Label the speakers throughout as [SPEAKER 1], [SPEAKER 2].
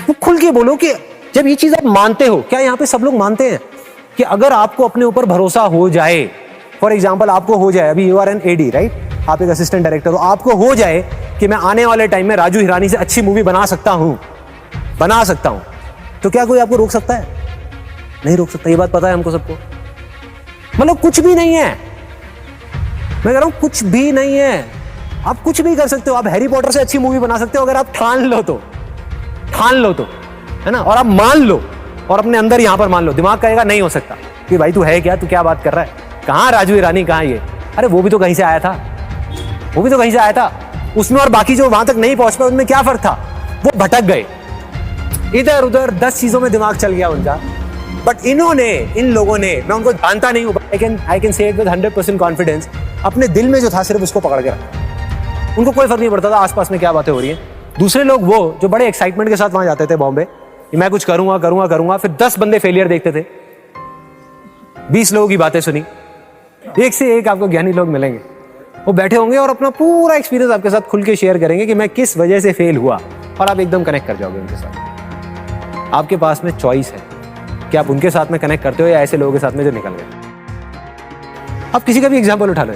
[SPEAKER 1] वो खुल के बोलो कि जब ये चीज आप मानते हो, क्या यहाँ पे सब लोग मानते हैं कि अगर आपको अपने ऊपर भरोसा हो जाए, फॉर एग्जाम्पल आपको हो जाए, अभी you are an AD right, आप एक असिस्टेंट डायरेक्टर हो, आपको हो जाए कि मैं आने वाले टाइम में राजू हिरानी से अच्छी मूवी बना सकता हूं, तो क्या कोई आपको रोक सकता है? नहीं रोक सकता। ये बात पता है हमको सबको। मतलब कुछ भी नहीं है, मैं कह रहा हूं कुछ भी नहीं है। आप कुछ भी कर सकते हो, आप हैरी पॉटर से अच्छी मूवी बना सकते हो अगर आप ठान लो तो, है ना, और आप मान लो और अपने अंदर यहां पर मान लो। दिमाग कहेगा नहीं हो सकता कि भाई तू है क्या, तू क्या बात कर रहा है, कहां राजू हिरानी, कहां ये, अरे वो भी तो कहीं से आया था, उसमें और बाकी जो वहां तक नहीं पहुंच पाए उनमें क्या फर्क था? वो भटक गए इधर उधर, 10 चीजों में दिमाग चल गया उनका। बट इन लोगों ने, मैं उनको जानता नहीं हूं, I can say it with 100% confidence, अपने दिल में जो था सिर्फ उसको पकड़ के रखा। उनको कोई फर्क नहीं पड़ता था आसपास में क्या बातें हो रही हैं। दूसरे लोग वो जो बड़े एक्साइटमेंट के साथ वहां जाते थे बॉम्बे, मैं कुछ करूंगा, फिर 10 बंदे फेलियर देखते थे, 20 लोगों की बातें सुनी, एक से एक आपको ज्ञानी लोग मिलेंगे, वो बैठे होंगे और अपना पूरा एक्सपीरियंस आपके साथ खुल के शेयर करेंगे कि मैं किस वजह से फेल हुआ, और आप एकदम कनेक्ट कर जाओगे उनके साथ। आपके पास में चॉइस है कि आप उनके साथ में कनेक्ट करते हो या ऐसे लोगों के साथ में जो निकल गए। आप किसी का भी एग्जाम्पल उठा लो,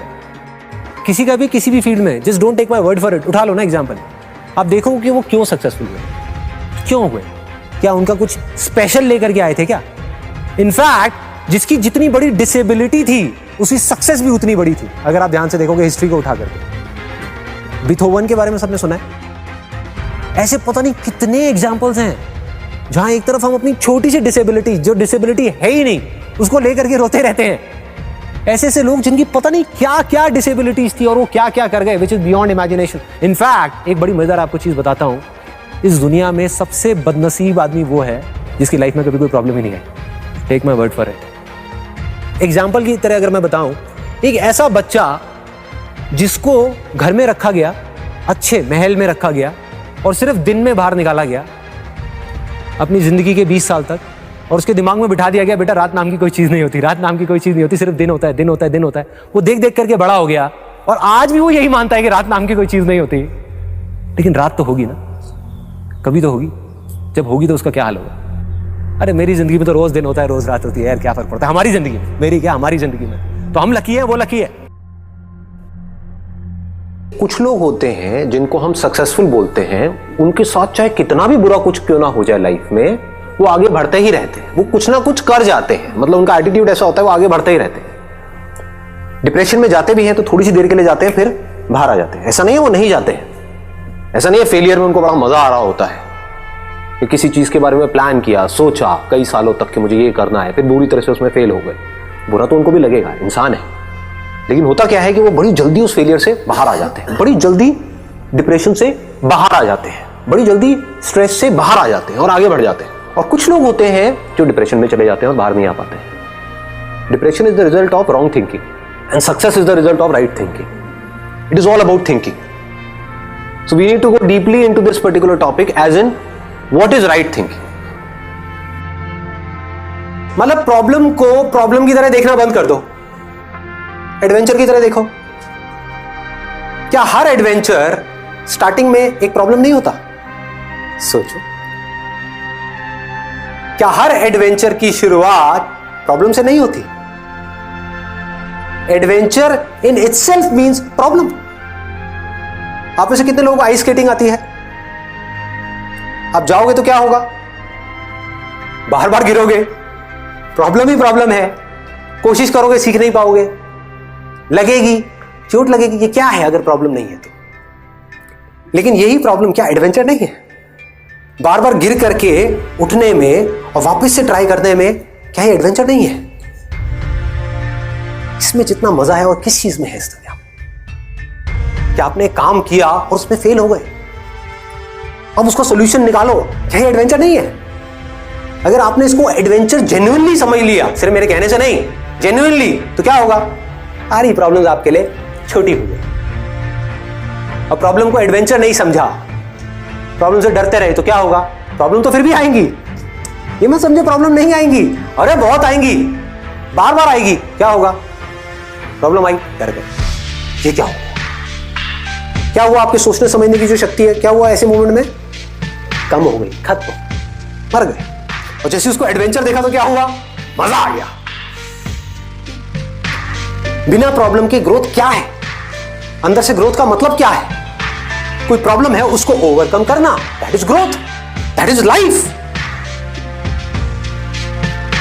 [SPEAKER 1] किसी का भी किसी भी फील्ड में, just don't take my word for it, उठा लो ना एग्जाम्पल। आप देखो कि वो क्यों सक्सेसफुल हुए, क्यों हुए, क्या उनका कुछ स्पेशल लेकर के आए थे क्या? इनफैक्ट जिसकी जितनी बड़ी डिसेबिलिटी थी उसकी सक्सेस भी उतनी बड़ी थी। अगर आप ध्यान से देखोगे हिस्ट्री को उठा करके, बीथोवन के बारे में सबने सुना है, ऐसे पता नहीं कितने एग्जाम्पल्स हैं जहां एक तरफ हम अपनी छोटी सी डिसेबिलिटी, जो डिसेबिलिटी है ही नहीं, उसको लेकर के रोते रहते हैं। ऐसे ऐसे लोग जिनकी पता नहीं क्या क्या डिसेबिलिटीज थी और वो क्या क्या कर गए, which is beyond imagination. In fact एक बड़ी मजेदार आपको चीज बताता हूं, इस दुनिया में सबसे बदनसीब आदमी वो है जिसकी लाइफ में कभी कोई प्रॉब्लम ही नहीं है। Take my word for it. Example की तरह अगर मैं बताऊं, एक ऐसा बच्चा जिसको घर में रखा गया, अच्छे महल में रखा गया, और सिर्फ दिन में बाहर निकाला गया अपनी जिंदगी के 20 साल तक, और उसके दिमाग में बिठा दिया गया बेटा रात नाम की कोई चीज नहीं होती, रात नाम की कोई चीज नहीं होती, सिर्फ दिन होता है, दिन होता है, दिन होता है। वो देख देख करके बड़ा हो गया और आज भी वो यही मानता है कि रात नाम की कोई चीज नहीं होती। लेकिन रात तो होगी ना, कभी तो होगी, जब होगी तो उसका क्या हाल होगा? अरे मेरी जिंदगी में तो रोज दिन होता है, रोज रात होती है यार, क्या फर्क पड़ता है हमारी जिंदगी में, मेरी क्या, हमारी जिंदगी में तो हम लकी है, वो लकी है।
[SPEAKER 2] कुछ लोग होते हैं जिनको हम सक्सेसफुल बोलते हैं, उनके साथ चाहे कितना भी बुरा कुछ क्यों ना हो जाए लाइफ में, वो आगे बढ़ते ही रहते हैं, वो कुछ ना कुछ कर जाते हैं। मतलब उनका एटीट्यूड ऐसा होता है, वो आगे बढ़ते ही रहते हैं। डिप्रेशन में जाते भी हैं तो थोड़ी सी देर के लिए जाते हैं, फिर बाहर आ जाते हैं। ऐसा नहीं है वो नहीं जाते हैं, ऐसा नहीं है फेलियर में उनको बड़ा मजा आ रहा होता है कि किसी चीज के बारे में प्लान किया, सोचा कई सालों तक कि मुझे ये करना है, फिर बुरी तरह से उसमें फेल हो गए। बुरा तो उनको भी लगेगा, इंसान है। लेकिन होता क्या है कि वो बड़ी जल्दी उस फेलियर से बाहर आ जाते हैं, बड़ी जल्दी डिप्रेशन से बाहर आ जाते हैं, बड़ी जल्दी स्ट्रेस से बाहर आ जाते हैं और आगे बढ़ जाते हैं। और कुछ लोग होते हैं जो डिप्रेशन में चले जाते हैं और बाहर नहीं आ पाते हैं। Depression is the result of wrong thinking and success is the result of right thinking. It is all about thinking. So we need to go deeply into this particular topic as in what is right thinking. मतलब problem को problem की तरह देखना बंद कर दो, adventure की तरह देखो। क्या हर एडवेंचर स्टार्टिंग में एक प्रॉब्लम नहीं होता? सोचो, क्या हर एडवेंचर की शुरुआत प्रॉब्लम से नहीं होती? Adventure in itself means problem. आप में से कितने लोगों को आइस स्केटिंग आती है? आप जाओगे तो क्या होगा? बार बार गिरोगे, प्रॉब्लम ही प्रॉब्लम है। कोशिश करोगे, सीख नहीं पाओगे, लगेगी, चोट लगेगी। ये क्या है अगर प्रॉब्लम नहीं है तो? लेकिन यही प्रॉब्लम क्या एडवेंचर नहीं है? बार बार गिर करके उठने में और वापस से ट्राई करने में क्या ये एडवेंचर नहीं है? इसमें जितना मजा है और किस चीज में है इस दुनिया में? क्या आपने काम किया और उसमें फेल हो गए, अब उसका सॉल्यूशन निकालो, क्या ये एडवेंचर नहीं है? अगर आपने इसको एडवेंचर जेन्युइनली समझ लिया, सिर्फ मेरे कहने से नहीं, जेन्युइनली, तो क्या होगा? सारी प्रॉब्लम्स आपके लिए छोटी हो गई। और प्रॉब्लम को एडवेंचर नहीं समझा, प्रॉब्लम से डरते रहे तो क्या होगा? प्रॉब्लम तो फिर भी आएंगी। ये मत समझे प्रॉब्लम नहीं आएंगी, अरे बहुत आएंगी, बार बार आएगी। क्या होगा? प्रॉब्लम आई, डर गए। ये क्या हुआ? क्या हुआ? आपके सोचने समझने की जो शक्ति है, क्या हुआ ऐसे मोमेंट में? कम हो गई, खत्म। मर गए। और जैसे उसको एडवेंचर देखा तो क्या हुआ, मजा आ गया। बिना प्रॉब्लम के ग्रोथ क्या है, अंदर से ग्रोथ का मतलब क्या है? कोई प्रॉब्लम है उसको ओवरकम करना, that is growth, that is life.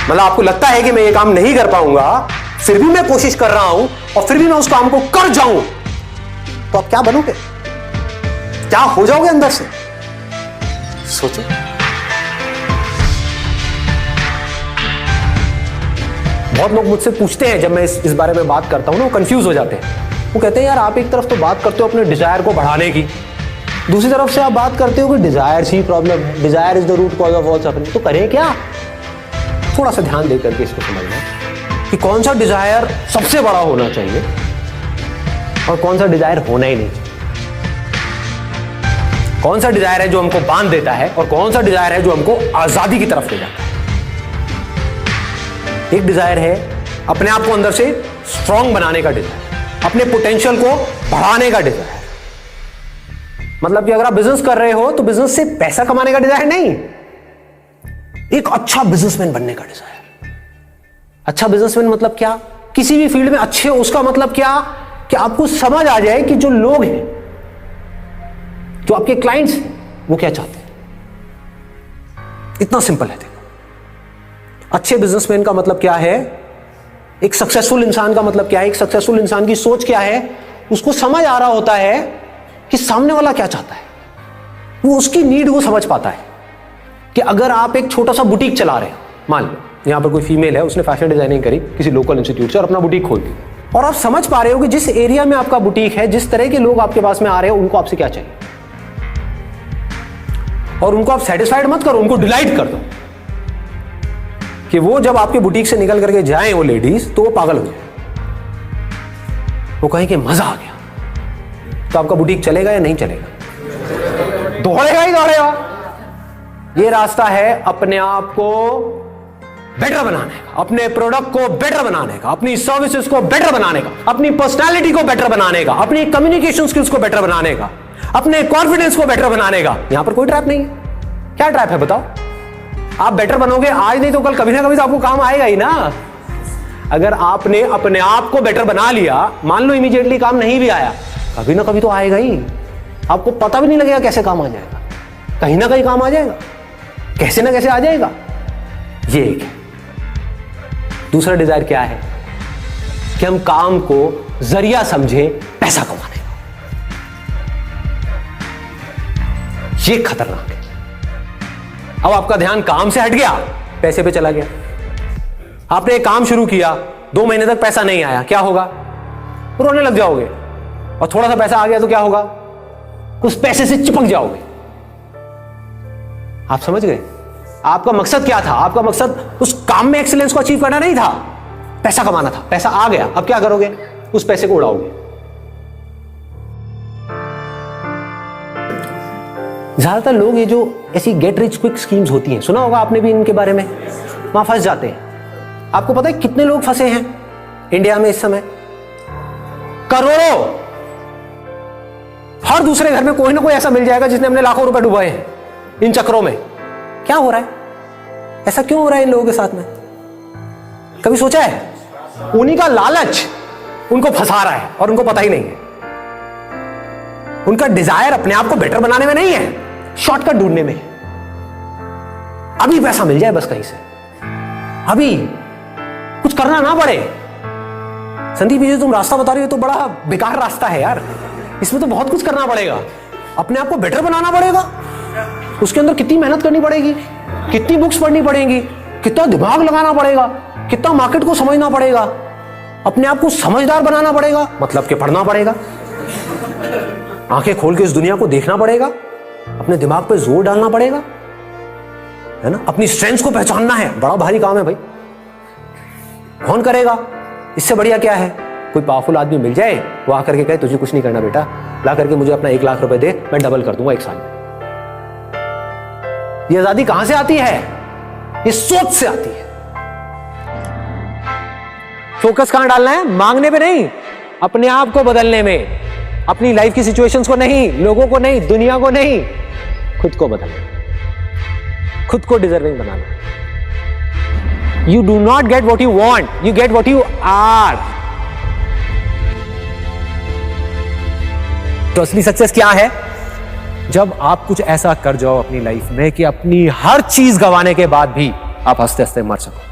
[SPEAKER 2] मतलब आपको लगता है कि मैं ये काम नहीं कर पाऊंगा, फिर भी मैं कोशिश कर रहा हूं और फिर भी मैं उस काम को कर जाऊं, तो आप क्या बनोगे, क्या हो जाओगे अंदर से? सोचो। बहुत लोग मुझसे पूछते हैं, जब मैं इस बारे में बात करता हूं ना, वो कंफ्यूज हो जाते हैं। वो कहते हैं यार आप एक तरफ तो बात करते हो अपने डिजायर को बढ़ाने की, दूसरी तरफ से आप बात करते हो कि डिजायर ही प्रॉब्लम है, desire is the root cause of all suffering. तो करें क्या? थोड़ा सा ध्यान देकर के इसको समझना कि कौन सा डिजायर सबसे बड़ा होना चाहिए और कौन सा डिजायर होना ही नहीं चाहिए। कौन सा डिजायर है जो हमको बांध देता है और कौन सा डिजायर है जो हमको आजादी की तरफ ले जाता है। एक डिजायर है अपने आप को अंदर से स्ट्रांग बनाने का डिजायर, अपने पोटेंशियल को बढ़ाने का डिजायर। मतलब कि अगर आप बिजनेस कर रहे हो तो बिजनेस से पैसा कमाने का डिजायर नहीं, एक अच्छा बिजनेसमैन बनने का डिजायर। अच्छा बिजनेसमैन मतलब क्या? किसी भी फील्ड में अच्छे हो, उसका मतलब क्या कि आपको समझ आ जाए कि जो लोग हैं, जो आपके क्लाइंट्स हैं, वो क्या चाहते हैं। इतना सिंपल है। देखो, अच्छे बिजनेसमैन का मतलब क्या है, एक सक्सेसफुल इंसान का मतलब क्या है, एक सक्सेसफुल इंसान की सोच क्या है, उसको समझ आ रहा होता है कि सामने वाला क्या चाहता है, वो उसकी नीड वो समझ पाता है। कि अगर आप एक छोटा सा बुटीक चला रहे हैं, मान लो यहां पर कोई फीमेल है, उसने फैशन डिजाइनिंग करी किसी लोकल इंस्टीट्यूट से और अपना बुटीक खोल दी, और आप समझ पा रहे हो कि जिस एरिया में आपका बुटीक है, जिस तरह के लोग आपके पास में आ रहे हैं, उनको आपसे क्या चाहिए, और उनको आप सेटिस्फाइड मत करो, उनको डिलाइट कर दो कि वो जब आपके बुटीक से निकल करके जाएं वो लेडीज, तो वो पागल हो जाए, वो कहें कि मजा आ गया। तो आपका बुटीक चलेगा या नहीं चलेगा? दौड़ेगा ही दौड़ेगा। ये रास्ता है अपने आप को बेटर बनाने का, अपने प्रोडक्ट को बेटर बनाने का, अपनी सर्विसेज को बेटर बनाने का, अपनी पर्सनालिटी को बेटर बनाने का, अपनी कम्युनिकेशन स्किल्स को बेटर बनाने का, अपने कॉन्फिडेंस को बेटर बनाने का। यहां पर कोई ट्रैप नहीं है। क्या ट्रैप है बताओ? आप बेटर बनोगे आज नहीं तो कल, कभी ना कभी तो आपको काम आएगा ही ना। अगर आपने अपने आप को बेटर बना लिया, मान लो इमीडिएटली काम नहीं भी आया, कभी ना कभी तो आएगा ही। आपको पता भी नहीं लगेगा कैसे काम आ जाएगा, कहीं ना कहीं काम आ जाएगा, कैसे ना कैसे आ जाएगा। ये एक है। दूसरा डिजायर क्या है कि हम काम को जरिया समझे पैसा कमाने का। ये खतरनाक है। अब आपका ध्यान काम से हट गया, पैसे पे चला गया। आपने एक काम शुरू किया, 2 महीने तक पैसा नहीं आया, क्या होगा? रोने लग जाओगे। और थोड़ा सा पैसा आ गया तो क्या होगा? उस पैसे से चिपक जाओगे। आप समझ गए? आपका मकसद क्या था? आपका मकसद उस काम में एक्सीलेंस को अचीव करना नहीं था, पैसा कमाना था। पैसा आ गया, अब क्या करोगे? उस पैसे को उड़ाओगे। ज्यादातर लोग ये जो ऐसी गेट रिच क्विक स्कीम्स होती हैं, सुना होगा आपने भी इनके बारे में, वहां फंस जाते हैं। आपको पता है कितने लोग फंसे हैं इंडिया में इस समय? करोड़ों। हर दूसरे घर में कोई ना कोई ऐसा मिल जाएगा जिसने अपने लाखों रुपए डुबाए हैं इन चक्रों में। क्या हो रहा है? ऐसा क्यों हो रहा है इन लोगों के साथ में? कभी सोचा है? उन्हीं का लालच उनको फंसा रहा है और उनको पता ही नहीं है। उनका डिजायर अपने आप को बेटर बनाने में नहीं है, शॉर्टकट ढूंढने में है। अभी पैसा मिल जाए बस कहीं से, अभी कुछ करना ना पड़े। संदीप जी तुम रास्ता बता रही हो तो बड़ा बेकार रास्ता है यार, इसमें तो बहुत कुछ करना पड़ेगा। अपने आप को बेटर बनाना पड़ेगा, उसके अंदर कितनी मेहनत करनी पड़ेगी, कितनी बुक्स पढ़नी पड़ेंगी, कितना दिमाग लगाना पड़ेगा, कितना मार्केट को समझना पड़ेगा, अपने आप को समझदार बनाना पड़ेगा, मतलब कि पढ़ना पड़ेगा, आंखें खोल के इस दुनिया को देखना पड़ेगा, अपने दिमाग पे जोर डालना पड़ेगा, है ना। अपनी स्ट्रेंथ्स को पहचानना है, बड़ा भारी काम है भाई। कौन करेगा? इससे बढ़िया क्या है? कोई पावरफुल आदमी मिल जाए, वो आकर के कहे तुझे कुछ नहीं करना बेटा, ला करके मुझे अपना 1 लाख रुपए दे, मैं डबल कर दूंगा 1 साल में। ये आजादी कहां से आती है? ये सोच से आती है। फोकस कहां डालना है? मांगने पे नहीं, अपने आप को बदलने में। अपनी लाइफ की सिचुएशंस को नहीं, लोगों को नहीं, दुनिया को नहीं, खुद को बदलना।
[SPEAKER 1] खुद को डिजर्विंग बनाना। You do not get what you want, you get what you are. तो असली सक्सेस क्या है? जब आप कुछ ऐसा कर जाओ अपनी लाइफ में कि अपनी हर चीज गंवाने के बाद भी आप हंसते हंसते मर सको।